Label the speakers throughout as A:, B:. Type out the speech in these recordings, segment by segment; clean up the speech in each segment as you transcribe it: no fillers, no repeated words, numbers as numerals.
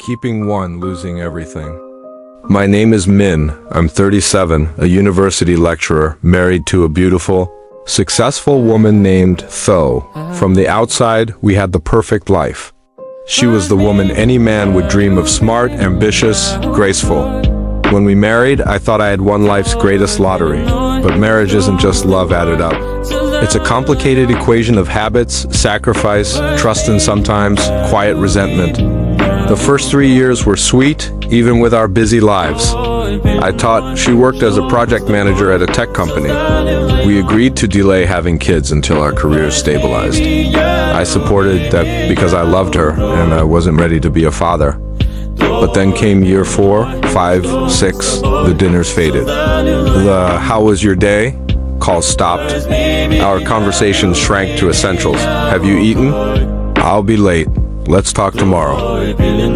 A: Keeping one, losing everything. My name is Min. I'm 37, a university lecturer, married to a beautiful, successful woman named Tho. From the outside, we had the perfect life. She was the woman any man would dream of, smart, ambitious, graceful. When we married, I thought I had won life's greatest lottery. But marriage isn't just love added up. It's a complicated equation of habits, sacrifice, trust, and sometimes quiet resentment. The first 3 years were sweet, even with our busy lives. She worked as a project manager at a tech company. We agreed to delay having kids until our careers stabilized. I supported that because I loved her and I wasn't ready to be a father. But then came year 4, 5, 6, the dinners faded. The "how was your day?" calls stopped. Our conversations shrank to essentials. "Have you eaten?" "I'll be late. Let's talk tomorrow."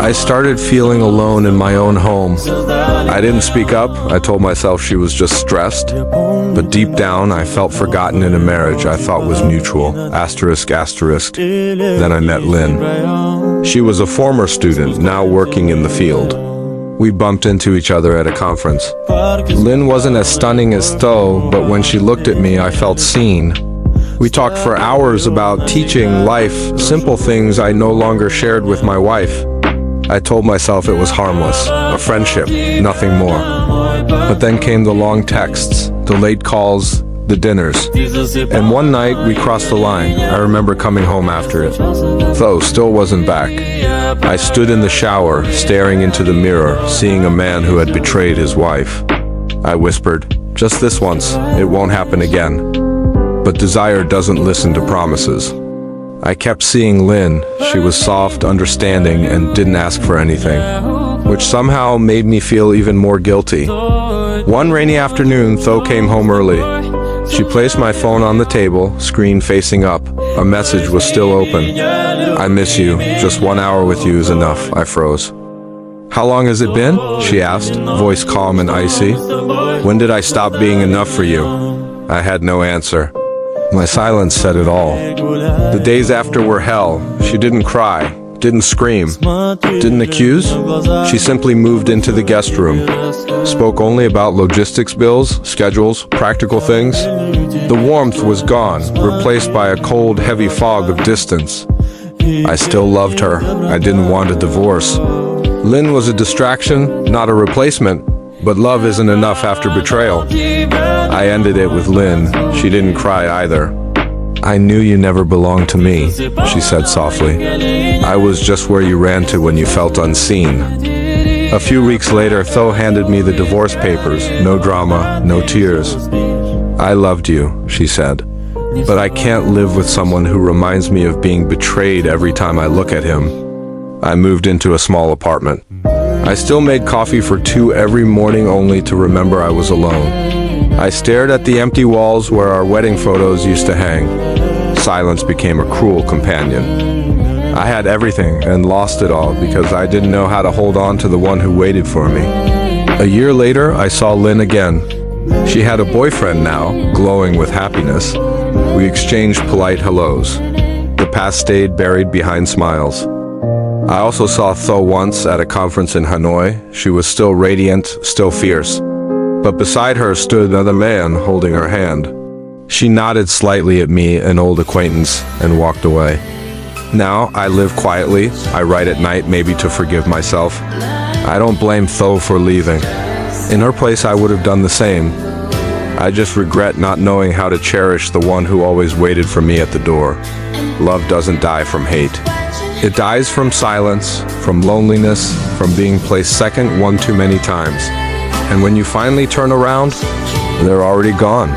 A: I started feeling alone in my own home. I didn't speak up. I told myself she was just stressed. But deep down, I felt forgotten in a marriage I thought was mutual. Asterisk, asterisk. Then I met Lynn. She was a former student, now working in the field. We bumped into each other at a conference. Lynn wasn't as stunning as Tho, but when she looked at me, I felt seen. We talked for hours about teaching, life, simple things I no longer shared with my wife. I told myself it was harmless, a friendship, nothing more. But then came the long texts, the late calls, the dinners. And one night we crossed the line. I remember coming home after it. Tho still wasn't back. I stood in the shower, staring into the mirror, seeing a man who had betrayed his wife. I whispered, "Just this once, it won't happen again." But desire doesn't listen to promises. I kept seeing Lynn. She was soft, understanding, and didn't ask for anything, which somehow made me feel even more guilty. One rainy afternoon, Tho came home early. She placed my phone on the table, screen facing up. A message was still open. "I miss you. Just 1 hour with you is enough." I froze. "How long has it been?" she asked, voice calm and icy. "When did I stop being enough for you?" I had no answer. My silence said it all. The days after were hell. She didn't cry, didn't scream, didn't accuse. She simply moved into the guest room, spoke only about logistics bills, schedules, practical things. The warmth was gone, replaced by a cold, heavy fog of distance. I still loved her. I didn't want a divorce. Lynn was a distraction, not a replacement. But love isn't enough after betrayal. I ended it with Lynn. She didn't cry either. "I knew you never belonged to me," she said softly. "I was just where you ran to when you felt unseen." A few weeks later, Tho handed me the divorce papers. No drama, no tears. "I loved you," she said, "but I can't live with someone who reminds me of being betrayed every time I look at him." I moved into a small apartment. I still made coffee for 2 every morning only to remember I was alone. I stared at the empty walls where our wedding photos used to hang. Silence became a cruel companion. I had everything and lost it all because I didn't know how to hold on to the one who waited for me. A year later, I saw Lynn again. She had a boyfriend now, glowing with happiness. We exchanged polite hellos. The past stayed buried behind smiles. I also saw Tho once at a conference in Hanoi. She was still radiant, still fierce. But beside her stood another man holding her hand. She nodded slightly at me, an old acquaintance, and walked away. Now, I live quietly. I write at night, maybe to forgive myself. I don't blame Tho for leaving. In her place, I would have done the same. I just regret not knowing how to cherish the one who always waited for me at the door. Love doesn't die from hate. It dies from silence, from loneliness, from being placed second one too many times. And when you finally turn around, they're already gone.